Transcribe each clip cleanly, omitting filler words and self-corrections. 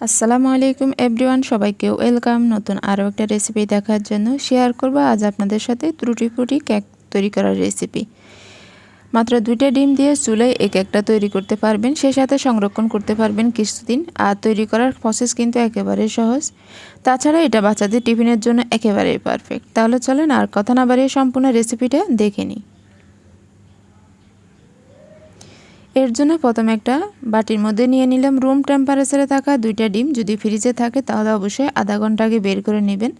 আসসালামু আলাইকুম এভরিওয়ান, সবাইকে ওয়েলকাম নতুন আরও একটা রেসিপি দেখার জন্য। শেয়ার করব আজ আপনাদের সাথে ত্রুটি ফ্রুটি কেক তৈরি করার রেসিপি। মাত্র 2টা ডিম দিয়ে চুলায় এই কেকটা তৈরি করতে পারবেন, সেই সাথে সংরক্ষণ করতে পারবেন কিছুদিন। আর তৈরি করার প্রসেস কিন্তু একেবারে সহজ, তাছাড়া এটা বাচ্চাদের টিফিনের জন্য একেবারেই পারফেক্ট। তাহলে চলেন আর কথা না বাড়িয়ে সম্পূর্ণ রেসিপিটা দেখে নিই। এর জন্য প্রথমে একটা বাটির মধ্যে নিয়ে নিলাম রুম টেম্পারেচারে থাকা 2টা ডিম। যদি ফ্রিজে থাকে তাহলে অবশ্যই আধা ঘন্টা আগে বের করে নেবেন।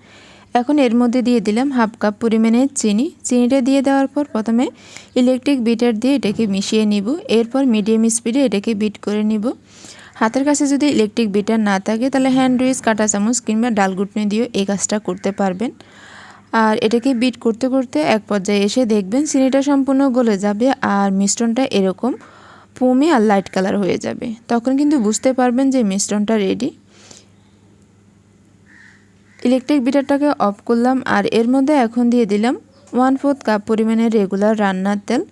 এখন এর মধ্যে দিয়ে দিলাম হাফ কাপ পরিমাণে চিনিটা দিয়ে দেওয়ার পর প্রথমে ইলেকট্রিক বিটার দিয়ে এটাকে মিশিয়ে নিব। এরপর মিডিয়াম স্পিডে এটাকে বিট করে নিব। হাতের কাছে যদি ইলেকট্রিক বিটার না থাকে তাহলে হ্যান্ড উইচ, কাঁটা চামচ কিংবা ডালঘুটনি দিয়েও এই কাজটা করতে পারবেন। আর এটাকে বিট করতে করতে এক পর্যায়ে এসে দেখবেন চিনিটা সম্পূর্ণ গলে যাবে আর মিশ্রণটা এরকম ফোমি আর লাইট কালার হয়ে যাবে। তখন কিন্তু বুঝতে পারবেন যে মিশ্রণটা রেডি। ইলেকট্রিক বিটারটাকে অফ করলাম আর এর মধ্যে এখন দিয়ে দিলাম 1/4 কাপ পরিমাণের রেগুলার রান্নার তেল।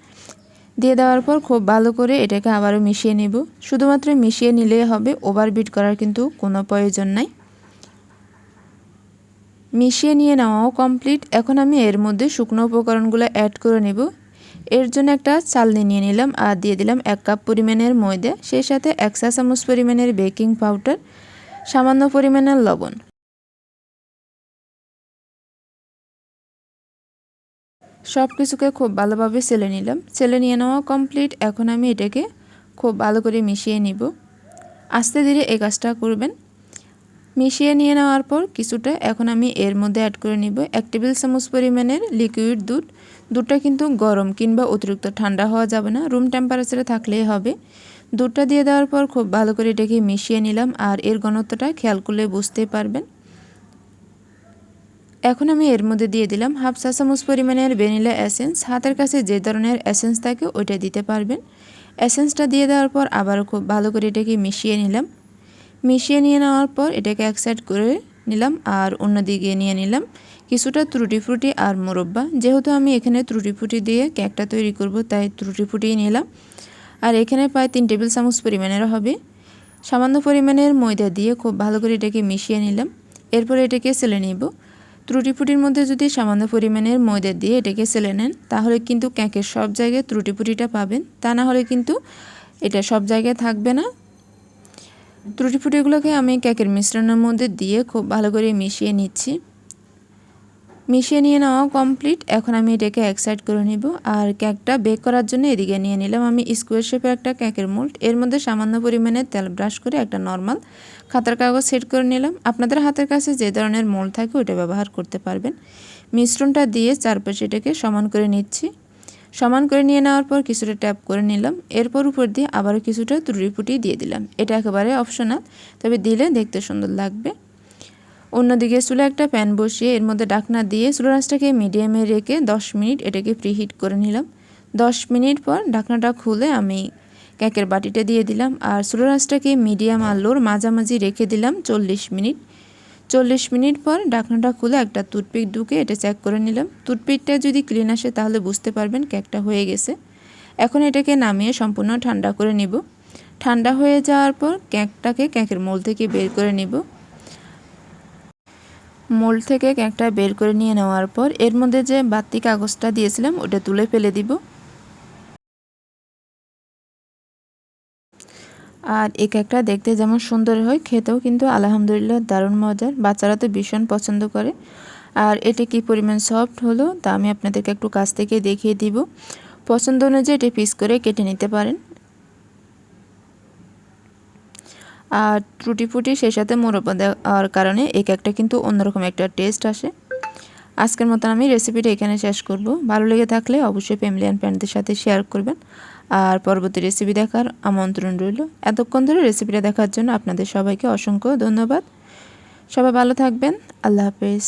দিয়ে দেওয়ার পর খুব ভালো করে এটাকে আবারও মিশিয়ে নেব। শুধুমাত্র মিশিয়ে নিলেই হবে, ওভার বিট করার কিন্তু কোনো প্রয়োজন নাই। মিশিয়ে নিয়ে নেওয়াও কমপ্লিট। এখন আমি এর মধ্যে শুকনো উপকরণগুলো অ্যাড করে নেব। এর জন্য একটা চালনি নিয়ে নিলাম আর দিয়ে দিলাম 1 কাপ পরিমাণের ময়দা, সেই সাথে 1 চা চামচ পরিমাণের বেকিং পাউডার, সামান্য পরিমাণের লবণ। সব কিছুকে খুব ভালোভাবে চেলে নিলাম। চেলে নিয়ে নেওয়া কমপ্লিট। এখন আমি এটাকে খুব ভালো করে মিশিয়ে নিব। আস্তে ধীরে এই কাজটা করবেন। মিশিয়ে নিয়ে নেওয়ার পর কিছুটা এখন আমি এর মধ্যে অ্যাড করে নিব 1 টেবিল চামচ পরিমাণের লিকুইড দুধ। দুধটা কিন্তু গরম কিংবা অতিরিক্ত ঠান্ডা হওয়া যাবে না, রুম টেম্পারেচারে থাকলেই হবে। দুধটা দিয়ে দেওয়ার পর খুব ভালো করে এটাকে মিশিয়ে নিলাম আর এর ঘনত্বটা খেয়াল করলে বুঝতে পারবেন। এখন আমি এর মধ্যে দিয়ে দিলাম হাফ চা চামচ পরিমাণের ভ্যানিলা এসেন্স। হাতের কাছে যে ধরনের এসেন্স থাকে ওইটা দিতে পারবেন। এসেন্সটা দিয়ে দেওয়ার পর আবারও খুব ভালো করে এটাকে মিশিয়ে নিলাম। মিশিয়ে নিয়ে নেওয়ার পর এটাকে এক সাইড করে নিলাম আর অন্যদিকে নিয়ে নিলাম কিছুটা ত্রুটি ফ্রুটি আর মোরব্বা। যেহেতু আমি এখানে ত্রুটি ফ্রুটি দিয়ে কেকটা তৈরি করব তাই ত্রুটি ফ্রুটি নিলাম। আর এখানে প্রায় 3 টেবিল চামচ পরিমাণের হবে। সামান্য পরিমাণের ময়দা দিয়ে খুব ভালো করে এটাকে মিশিয়ে নিলাম। এরপর এটাকে সেলে নিব। ত্রুটি ফ্রুটির মধ্যে যদি সামান্য পরিমাণের ময়দা দিয়ে এটাকে সেলে নেন তাহলে কিন্তু কেকের সব জায়গায় ত্রুটি ফ্রুটিটা পাবেন, তা না হলে কিন্তু এটা সব জায়গায় থাকবে না। ত্রুটি ফ্রুটিগুলোকে আমি কেকের মিশ্রণের মধ্যে দিয়ে খুব ভালো করে মিশিয়ে নিচ্ছি। মিশিয়ে নিয়ে নেওয়া কমপ্লিট। এখন আমি এটাকে এক সাইড করে নিব আর কেকটা বেক করার জন্য এদিকে নিয়ে নিলাম আমি স্কোয়ার শেপের একটা কেকের মোল্ড। এর মধ্যে সামান্য পরিমাণে তেল ব্রাশ করে একটা নর্মাল খাতার কাগজ সেট করে নিলাম। আপনাদের হাতের কাছে যে ধরনের মোল্ড থাকে ওটা ব্যবহার করতে পারবেন। মিশ্রণটা দিয়ে চারপাশে এটাকে সমান করে নিচ্ছি। সমান করে নিয়ে নেওয়ার পর কিছুটা ট্যাপ করে নিলাম। এরপর উপর দিয়ে আবারও কিছুটা ত্রুটি ফ্রুটি দিয়ে দিলাম। এটা একেবারে অপশনাল, তবে দিলে দেখতে সুন্দর লাগবে। অন্যদিকে চুলে একটা প্যান বসিয়ে এর মধ্যে ঢাকনা দিয়ে চুলার আঁচটাকে মিডিয়ামে রেখে 10 মিনিট এটাকে প্রিহিট করে নিলাম। 10 মিনিট পর ঢাকনাটা খুলে আমি কেকের বাটিটা দিয়ে দিলাম আর চুলার আঁচটাকে মিডিয়াম আর লোর মাঝামাঝি রেখে দিলাম 40 মিনিট। 40 মিনিট পর ঢাকনাটা খুলে একটা টুথপিক ঢুকে এটা চেক করে নিলাম। টুথপিকটা যদি ক্লিন আসে তাহলে বুঝতে পারবেন কেকটা হয়ে গেছে। এখন এটাকে নামিয়ে সম্পূর্ণ ঠান্ডা করে নিব। ঠান্ডা হয়ে যাওয়ার পর কেকটাকে কেকের মোল্ড থেকে বের করে নিব। মোল্ড থেকে কেকটা বের করে নিয়ে নেওয়ার পর এর মধ্যে যে বাড়তি কাগজটা দিয়েছিলাম ওটা তুলে ফেলে দিব। আর এই কেকটা দেখতে যেমন সুন্দর হয়, খেতেও কিন্তু আলহামদুলিল্লাহ দারুণ মজার। বাচ্চারা তো ভীষণ পছন্দ করে। আর এটা কি পরিমাণ সফট হলো তা আমি আপনাদেরকে একটু কাছ থেকে দেখিয়ে দিব। পছন্দ অনুযায়ী এটা পিস করে কেটে নিতে পারেন। আর ত্রুটি ফ্রুটি সেই সাথে মোরব্বা দেওয়ার কারণে এই কেকটা কিন্তু অন্যরকম একটা টেস্ট আসে। আজকের মতন আমি রেসিপিটা এখানে শেষ করব। ভালো লেগে থাকলে অবশ্যই ফ্যামিলি অ্যান্ড ফ্রেন্ডদের সাথে শেয়ার করবেন। আর পরবর্তী রেসিপি দেখার আমন্ত্রণ রইল। এতক্ষণ ধরে রেসিপিটা দেখার জন্য আপনাদের সবাইকে অসংখ্য ধন্যবাদ। সবাই ভালো থাকবেন। আল্লাহ হাফেজ।